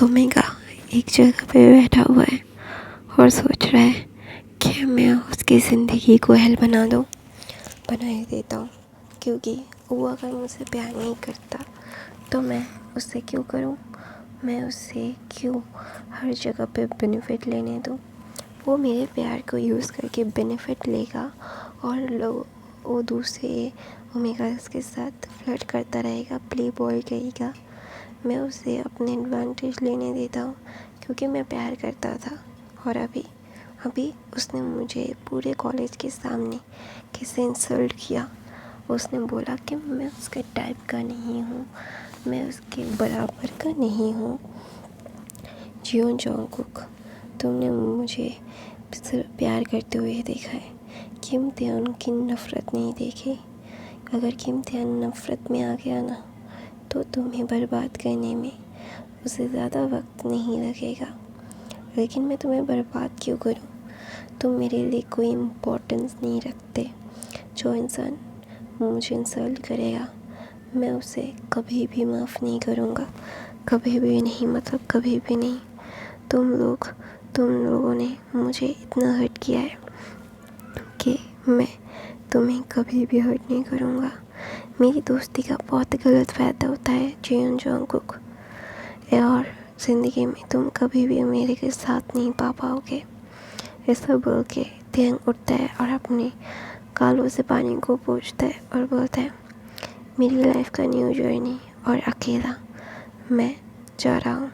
Omega एक जगह पे बैठा हुआ है और सोच रहा है कि मैं उसकी ज़िंदगी को हल बना ही देता हूँ, क्योंकि वो अगर मुझसे प्यार नहीं करता तो मैं उससे क्यों करूँ, मैं उससे क्यों हर जगह पे बेनिफिट लेने दूँ। वो मेरे प्यार को यूज़ करके बेनिफिट लेगा और वो दूसरे ओमेगा के साथ फ्लर्ट करता रहेगा, प्ले बॉय कहेगा। मैं उसे अपने एडवांटेज लेने देता हूँ क्योंकि मैं प्यार करता था। और अभी उसने मुझे पूरे कॉलेज के सामने कैसे इंसल्ट किया। उसने बोला कि मैं उसके टाइप का नहीं हूँ, मैं उसके बराबर का नहीं हूँ। जियोन जंगकुक, तुमने मुझे सिर्फ प्यार करते हुए देखा है, किम त्यान की नफ़रत नहीं देखी। अगर किम त्यान नफ़रत में आ गया ना तो तुम्हें बर्बाद करने में उसे ज़्यादा वक्त नहीं लगेगा। लेकिन मैं तुम्हें बर्बाद क्यों करूं? तुम मेरे लिए कोई इम्पोर्टेंस नहीं रखते। जो इंसान मुझे इंसल्ट करेगा मैं उसे कभी भी माफ़ नहीं करूँगा, कभी भी नहीं, मतलब कभी भी नहीं। तुम लोगों ने मुझे इतना हर्ट किया है कि मैं तुम्हें कभी भी हर्ट नहीं करूँगा। मेरी दोस्ती का बहुत गलत फ़ायदा होता है जियोन जंगकुक, और ज़िंदगी में तुम कभी भी मेरे के साथ नहीं पा पाओगे। ऐसा बोल के त्यंग उठता है और अपने गालों से पानी को पोंछता है और बोलता है, मेरी लाइफ का न्यू जर्नी और अकेला मैं जा रहा हूँ।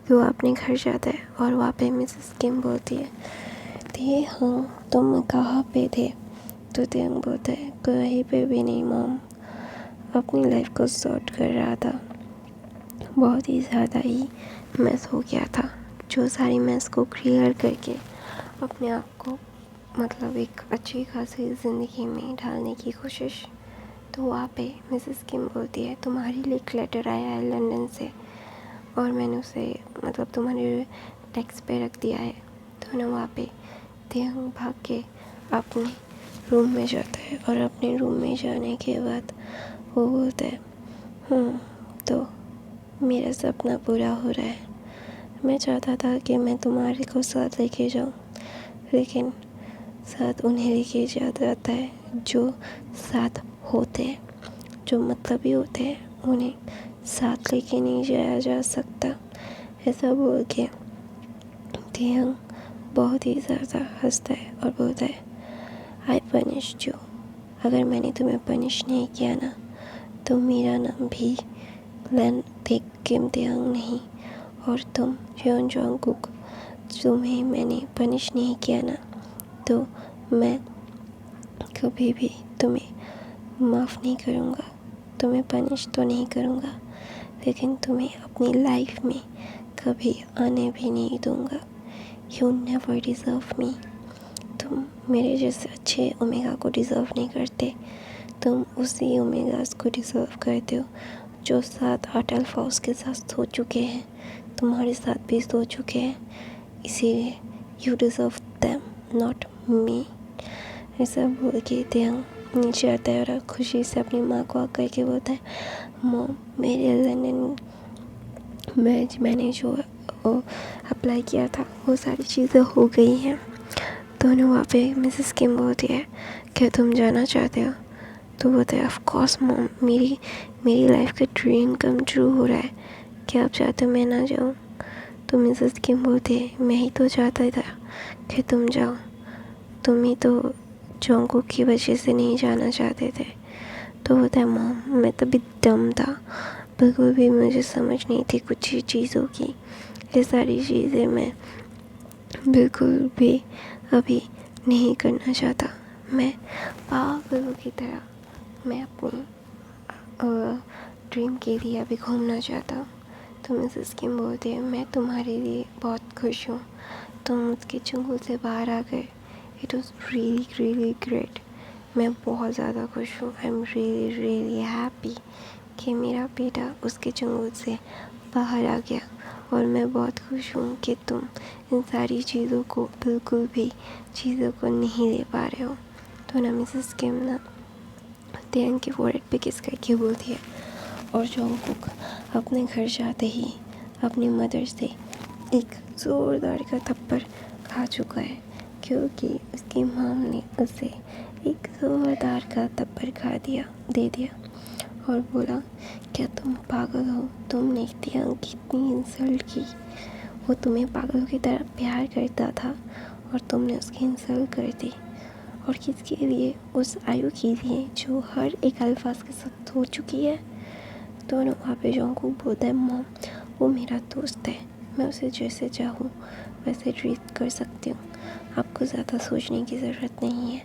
तो अपने घर जाता है और वहाँ पे मिसेस किम बोलती है, थे हाँ तुम कहाँ पे थे? तो त्यंग बोलता है, कहीं पे भी नहीं मॉम, अपनी लाइफ को सॉर्ट कर रहा था। बहुत ही ज़्यादा ही मैस हो गया था, जो सारी मैस को क्लियर करके अपने आप को मतलब एक अच्छी खासी ज़िंदगी में ढालने की कोशिश। तो वहाँ पे मिसेस किम बोलती है, तुम्हारे लिए एक लेटर आया है लंदन से और मैंने उसे मतलब तुम्हारे डेस्क पे रख दिया है। तो ना वहाँ पे त्यंग भाग के अपने रूम में जाता है और अपने रूम में जाने के बाद वो बोलता है, तो मेरा सपना पूरा हो रहा है। मैं चाहता था कि मैं तुम्हारे को साथ लेके जाऊँ, लेकिन साथ उन्हें लेके जाता है जो साथ होते हैं, जो मतलबी होते हैं, उन्हें साथ लेके नहीं जाया जा सकता। ऐसा बोल के त्यंग बहुत ही ज़्यादा हंसता है और बोलता है, आई पनिश यू। अगर मैंने तुम्हें पनिश नहीं किया ना तो मेरा नाम भी लन थिक किम त्यंग नहीं, और तुम जियोन जंगकुक, तुम्हें मैंने पनिश नहीं किया ना तो मैं कभी भी तुम्हें माफ़ नहीं करूँगा। तुम्हें पनिश तो नहीं करूँगा, लेकिन तुम्हें अपनी लाइफ में कभी आने भी नहीं दूँगा। यू नेवर डिज़र्व मी। तुम मेरे जैसे अच्छे ओमेगा को डिज़र्व नहीं करते। तुम उसी ओमेगास को डिज़र्व करते हो जो 7-8 अल्फाज के साथ सो चुके हैं, तुम्हारे साथ भी सो चुके हैं। इसीलिए you deserve them, not me. ऐसा बोल के त्यंग नीचे आता है और खुशी से अपनी माँ को आकर के बोलता है, मॉम मेरे लंदन मैंने जो अप्लाई किया था वो सारी चीज़ें हो गई हैं। दोनों वहाँ पे मिसेस किम बोलती है, क्या तुम जाना चाहते हो? तो बोलते हैं, ऑफ कोर्स मॉम, मेरी लाइफ का ड्रीम कम ट्रू हो रहा है, क्या आप चाहते हो मैं ना जाऊँ? तो मिसेस किम बोलती है, मैं ही तो चाहता था कि तुम जाओ, तुम ही तो जंगकुक की वजह से नहीं जाना चाहते थे। तो होता है, मॉम मैं तभी डम था, बिल्कुल भी मुझे समझ नहीं थी कुछ चीज़ों की। ये सारी चीज़ें मैं बिल्कुल भी अभी नहीं करना चाहता। मैं पागलों की तरह मैं अपनी ड्रीम के लिए अभी घूमना चाहता हूँ। तो मिसेस किम बोलती है, मैं तुम्हारे लिए बहुत खुश हूँ, तुम उसके चंगुल से बाहर आ गए। It was really really great. मैं बहुत ज़्यादा खुश हूँ। I am really really happy कि मेरा बेटा उसके चंगुल से बाहर आ गया, और मैं बहुत खुश हूँ कि तुम इन सारी चीज़ों को बिल्कुल भी चीज़ों को नहीं ले पा रहे हो। तो ना मिसेस किम ना त्यंग के फोrehead पे किस करके बोलती है, और जंगकुक अपने घर जाते ही अपनी मदर से एक ज़ोरदार का थप्पड़ खा चुका है, क्योंकि उसकी मॉम ने उसे एक ज़ोरदार का थप्पड़ दे दिया और बोला, क्या तुम पागल हो? तुमने तियांग की इतनी इंसल्ट की। वो तुम्हें पागलों की तरह प्यार करता था और तुमने उसकी इंसल्ट कर दी। और किसके लिए? उस आयु के लिए जो हर एक अल्फाज के साथ हो चुकी है। दोनों वहाँ पे जंगकुक बोलता है, मॉम वो मेरा दोस्त है, मैं उसे जैसे चाहूँ वैसे ट्रीट कर सकती हूँ, आपको ज़्यादा सोचने की ज़रूरत नहीं है।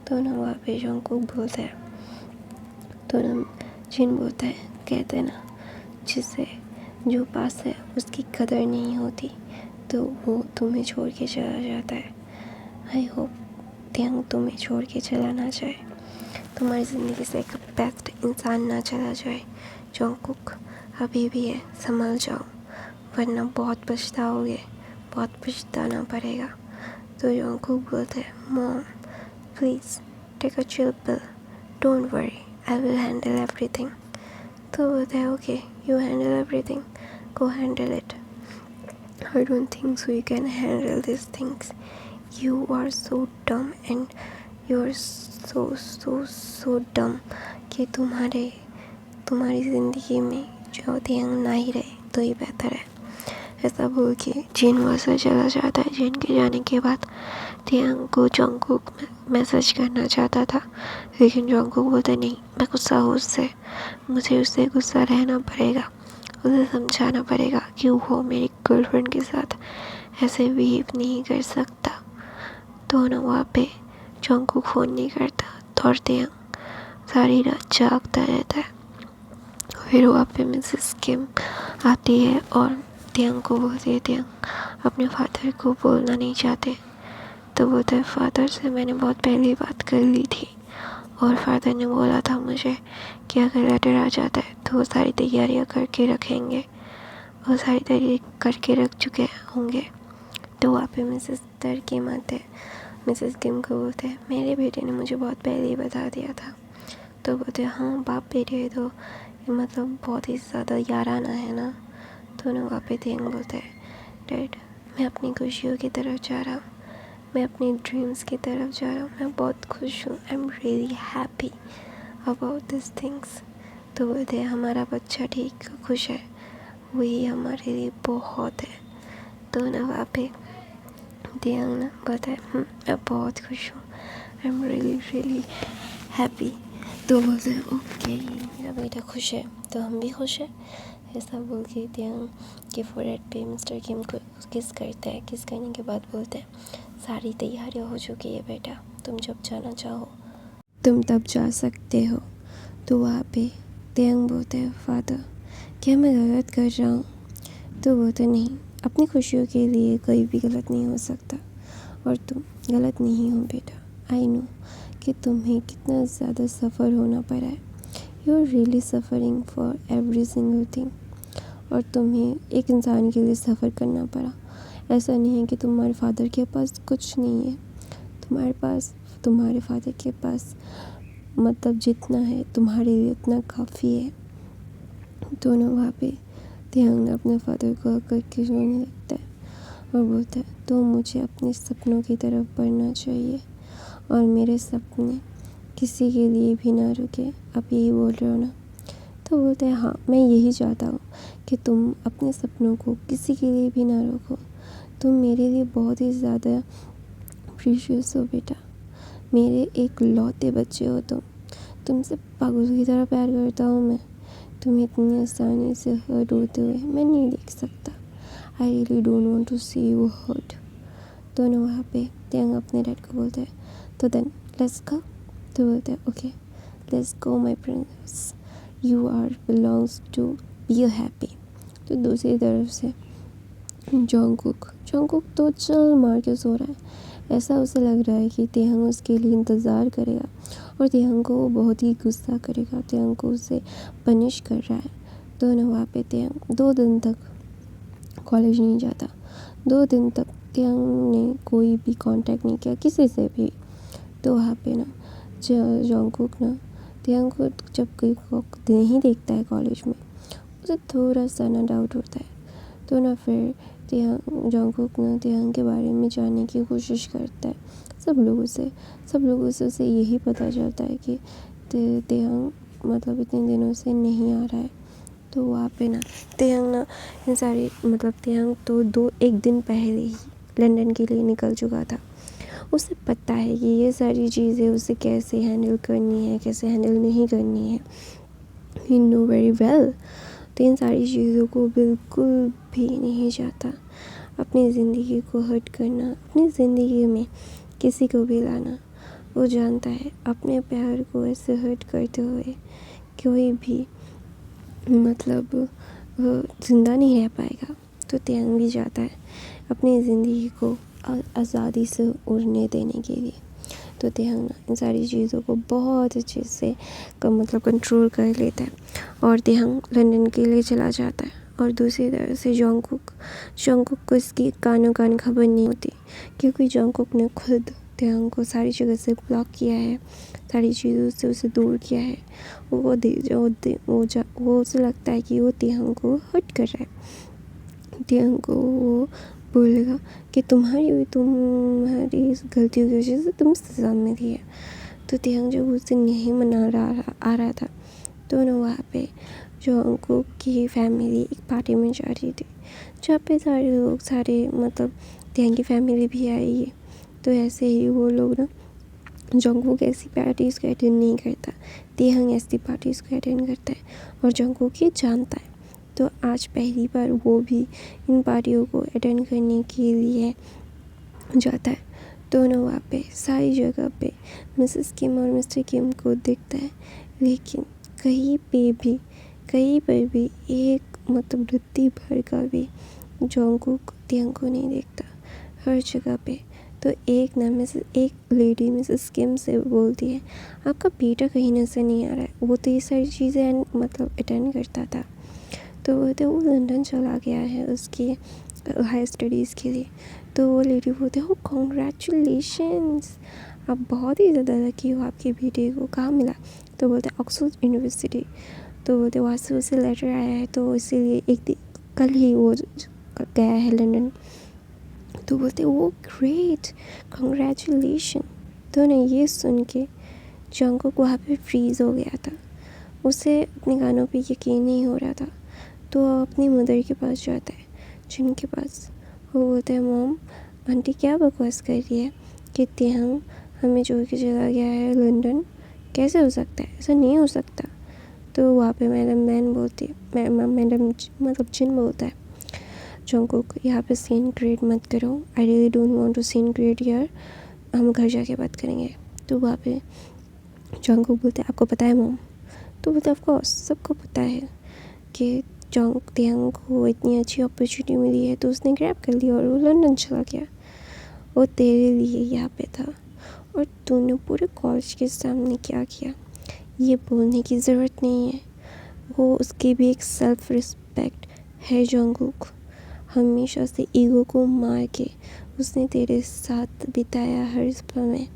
दोनों वहाँ पे जंगकुक बोलता है, दोनों जिन बोलता है, कहते हैं ना, जिसे जो पास है उसकी कदर नहीं होती तो वो तुम्हें छोड़ के चला जाता है। आई होप तियांग तुम्हें छोड़ के चला ना जाए, तुम्हारी ज़िंदगी से एक बेस्ट इंसान ना चला जाए। जंगकुक अभी भी है, संभल जाओ, वरना बहुत पछताओगे, बहुत पछताना पड़ेगा। तो जंगकुक बोलते हैं, mom please take a chill pill, don't worry, I will handle everything. तो बोलता है, okay you handle everything, go handle it. I don't think so you can handle these things. You are so dumb and you're so dumb कि तुम्हारी ज़िंदगी में जो तियांग ना ही रहे तो ही बेहतर है। ऐसा बोल के जिन वहाँ से चला जाता है। जिन के जाने के बाद तियांग को जंगकुक मैसेज करना चाहता था, लेकिन जंगकुक बोलता नहीं, मैं गुस्सा हूँ उससे, मुझे उससे गुस्सा रहना पड़ेगा, उसे समझाना पड़ेगा कि वो मेरी गर्लफ्रेंड के साथ ऐसे बिहेव नहीं कर सकता। दोनों वहाँ पे जंगकुक फ़ोन नहीं करता और तियांग सारी रात जागता रहता है। फिर वहाँ पे मिसेस किम आती है और तियांग को बोलती है, तियांग अपने फादर को बोलना नहीं चाहते। तो बोलता है, फादर से मैंने बहुत पहले बात कर ली थी और फादर ने बोला था मुझे कि अगर लेटर आ जाता है तो वो सारी तैयारियां करके रखेंगे, और सारी तैयारी करके रख चुके होंगे। तो वहाँ पे मिसेस किम आते हैं। मिसेस किम को बोलते हैं, मेरे बेटे ने मुझे बहुत पहले ही बता दिया था। तो बोलते हैं, हाँ बाप बेटे तो मतलब बहुत ही ज़्यादा याराना है ना। दोनों वहाँ पे तियांग बोलते हैं, डैड मैं अपनी खुशियों की तरफ जा रहा हूँ, मैं अपनी ड्रीम्स की तरफ जा रहा हूँ, मैं बहुत खुश हूँ, I am really happy about this things. तो बोलते हैं, हमारा बच्चा ठीक खुश है, वही हमारे लिए बहुत है। तो ना वहाँ पे तियांग ना बोलता है, मैं बहुत खुश हूँ, आई एम रियली हैप्पी। तो बोलते हैं, ओके मेरा बेटा खुश है तो हम भी खुश हैं। ऐसा बोल के तियांग के फोरहेड पे मिस्टर किम को किस करता है। किस करने के बाद बोलते हैं, सारी तैयारियां हो चुकी है बेटा, तुम जब जाना चाहो तुम तब जा सकते हो। तो वहाँ पे तियांग बोलते हैं, फादर क्या मैं गलत कर रहा हूँ? तो बोलते नहीं, अपनी खुशियों के लिए कोई भी गलत नहीं हो सकता और तुम गलत नहीं हो बेटा। आई नो कि तुम्हें कितना ज़्यादा सफ़र होना पड़ा है, you are really suffering for every single thing. और तुम्हें एक इंसान के लिए सफ़र करना पड़ा। ऐसा नहीं है कि तुम्हारे फादर के पास कुछ नहीं है, तुम्हारे फादर के पास मतलब जितना है तुम्हारे लिए उतना काफ़ी है। दोनों वहाँ पे तियांग अपने फादर को आकर के रोने लगता है और बोलता है, तो मुझे अपने सपनों की तरफ बढ़ना चाहिए और मेरे सपने किसी के लिए भी ना रुके, आप यही बोल रहे हो ना? तो बोलते हैं, हाँ मैं यही चाहता हूँ कि तुम अपने सपनों को किसी के लिए भी ना रोको। तुम मेरे लिए बहुत ही ज़्यादा प्रीशियस हो बेटा, मेरे एक लौते बच्चे हो तुमसे पागल की तरह प्यार करता हूँ मैं। तुम्हें इतनी आसानी से हर्ट होते हुए मैं नहीं देख सकता। I really don't want to see you hurt. दोनों वहाँ पे तियांग अपने डैड को बोलते हैं, तो देन लेट्स गो। तो बोलते हैं, okay let's go my princess, you are belongs to be happy. तो दूसरी तरफ से जंगकुक तो चल मार के सो रहा है। ऐसा उसे लग रहा है कि तियांग उसके लिए इंतज़ार करेगा और तियांग को वो बहुत ही गुस्सा करेगा, तियांग को उसे पनिश कर रहा है। तो ना वहाँ पे तियांग 2 दिन तक कॉलेज नहीं जाता। 2 दिन तक तियांग ने कोई भी कांटेक्ट नहीं किया किसी से भी। तो वहाँ पे ना जंगकुक ना तियांग को जब कोई नहीं देखता है कॉलेज में, उसे थोड़ा सा ना डाउट होता है। तो ना फिर जंगकुक ना तेहंग के बारे में जानने की कोशिश करता है सब लोगों से उसे यही पता चलता है कि तेहंग मतलब इतने दिनों से नहीं आ रहा है। तो वहाँ पे ना तेहंग ना इन सारी मतलब तेहंग तो एक दिन पहले ही लंदन के लिए निकल चुका था। उसे पता है कि ये सारी चीज़ें उसे कैसे हैंडल करनी है, कैसे हैंडल नहीं करनी है। ही नो वेरी वेल। तो इन सारी चीज़ों को बिल्कुल भी नहीं चाहता अपनी ज़िंदगी को हर्ट करना, अपनी ज़िंदगी में किसी को भी लाना। वो जानता है अपने प्यार को ऐसे हर्ट करते हुए कोई भी मतलब ज़िंदा नहीं रह पाएगा। तो तेहंग भी चाहता है अपनी ज़िंदगी को आज़ादी से उड़ने देने के लिए। तो तेहंग ना इन सारी चीज़ों को बहुत अच्छे से मतलब कंट्रोल कर लेता है और तेहंग लंदन के लिए चला जाता है। और दूसरी तरफ से जंगकुक को इसकी कानों कान खबर नहीं होती, क्योंकि जंगकुक ने खुद तेहंग को सारी जगह से ब्लॉक किया है, सारी चीज़ों से उसे दूर किया है। वो उसे लगता है कि वो तेहंग को हर्ट कर रहा है। तेहंग को वो बोलेगा कि तुम्हारी इस गलतियों की वजह से तुम सजा में थी है। तो तेहंग जब उसे नहीं आ रहा था तो ना वहाँ पे जंगकुक की फैमिली एक पार्टी में जा रही थी, जहाँ पे सारे मतलब तेहंग की फैमिली भी आई है। तो ऐसे ही वो लोग ना जंगकुक ऐसी पार्टीज़ को अटेंड नहीं करता, तेहंग ऐसी पार्टीज़ को अटेंड करता है और जंगकुक ये जानता है। तो आज पहली बार वो भी इन पार्टियों को अटेंड करने के लिए जाता है। तो ना वहाँ पे सारी जगह पे मिसेस किम और मिस्टर किम को दिखता है, लेकिन कहीं पर भी एक मतलब रत्ती भर का भी जंगकुक तेहंग को नहीं देखता हर जगह पे। तो एक लेडी मिसेस किम से बोलती है, आपका बेटा कहीं नजर नहीं आ रहा है। वो तो ये सारी चीज़ें मतलब अटेंड करता था। तो वो लंदन चला गया है उसकी हाई स्टडीज़ के लिए। तो वो लेडी बोलते हो कॉन्ग्रेचुलेशंस, आप बहुत ही ज़्यादा लकी हो, आपके बेटे को कहाँ मिला। तो बोलते ऑक्सफोर्ड यूनिवर्सिटी। तो बोलते वहाँ से उसे लेटर आया है, तो इसीलिए एक दिन कल ही वो गया है लंदन। तो बोलते वो ग्रेट, कॉन्ग्रेचुलेशन। तो ना ये सुन के जंगकुक वहाँ पे फ्रीज़ हो गया था, उसे अपने कानों पे यकीन नहीं हो रहा था। तो अपनी मदर के पास जाता है, जिनके पास वो बोलता है मॉम, आंटी क्या बकवास कर रही है कि तेहंग हमें छोड़ के चला गया है लंदन, कैसे हो सकता है, ऐसा नहीं हो सकता। तो वहाँ पे मैडम मतलब जिन बोलता है जंगकुक यहाँ पे सीन क्रिएट मत करो, I really don't want to scene create here, हम घर जाके बात करेंगे। तो वहाँ पे जंगकुक बोलते हैं आपको पता है मॉम। तो बोलते ऑफ कोर्स सबको पता है कि तेहंग को इतनी अच्छी अपॉर्चुनिटी मिली है तो उसने ग्रैब कर लिया और वो लंदन चला गया। वो तेरे लिए यहाँ पे था और तूने पूरे कॉलेज के सामने क्या किया ये बोलने की ज़रूरत नहीं है। वो उसकी भी एक सेल्फ रिस्पेक्ट है जंगकुक, हमेशा से ईगो को मार के उसने तेरे साथ बिताया हर पल में,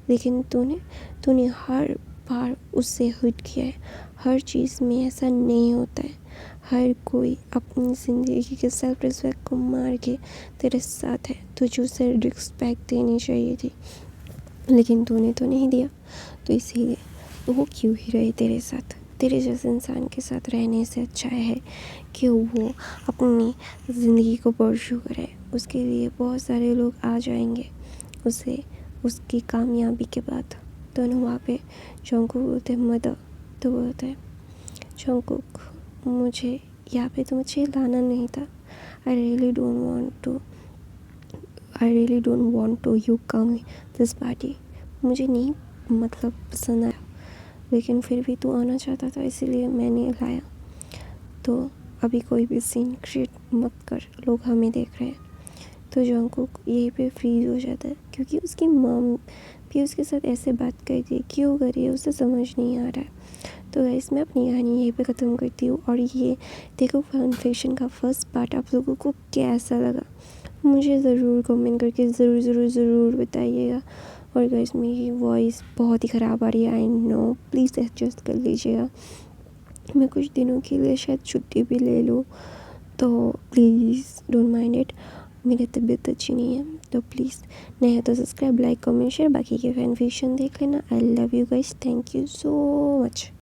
लेकिन तूने हर बार उससे हर्ट किया है। हर चीज़ में ऐसा नहीं होता है, हर कोई अपनी ज़िंदगी के सेल्फ रिस्पेक्ट को मार के तेरे साथ है। तुझे उसे रिस्पेक्ट देनी चाहिए थी, लेकिन तूने तो नहीं दिया। तो इसीलिए वो क्यों ही रहे तेरे साथ, तेरे जैसे इंसान के साथ रहने से अच्छा है कि वो अपनी ज़िंदगी को परस्यू करे। उसके लिए बहुत सारे लोग आ जाएंगे उसे उसकी कामयाबी के बाद। तो ना वहाँ पे जंगकुक बोलते मदर। तो बोलते हैं जंगकुक मुझे यहाँ पे तो मुझे लाना नहीं था, I really don't want to you come this party, मुझे नहीं मतलब पसंद आया, लेकिन फिर भी तू आना चाहता था इसीलिए मैंने लाया। तो अभी कोई भी सीन क्रिएट मत कर, लोग हमें देख रहे हैं। तो जंगकुक यहीं पे फ्रीज हो जाता है, क्योंकि उसकी मॉम भी उसके साथ ऐसे बात करती है, क्यों कर रही है उसे समझ नहीं आ रहा है। तो गाइस मैं अपनी कहानी यहीं पे ख़त्म करती हूँ। और ये देखो कन्फेशन का फर्स्ट पार्ट आप लोगों को कैसा लगा मुझे ज़रूर कमेंट करके ज़रूर बताइएगा। और गाइस मेरी वॉइस बहुत ही ख़राब आ रही है, आई नो, प्लीज़ एडजस्ट कर लीजिएगा। मैं कुछ दिनों के लिए शायद छुट्टी भी ले लूँ, तो प्लीज़ डोंट माइंड इट। मेरी तबीयत अच्छी नहीं है तो प्लीज़, नहीं है तो सब्सक्राइब, लाइक, कमेंट, शेयर। बाकी के फैन फिक्शन देख लेना। I love you guys, thank you so much.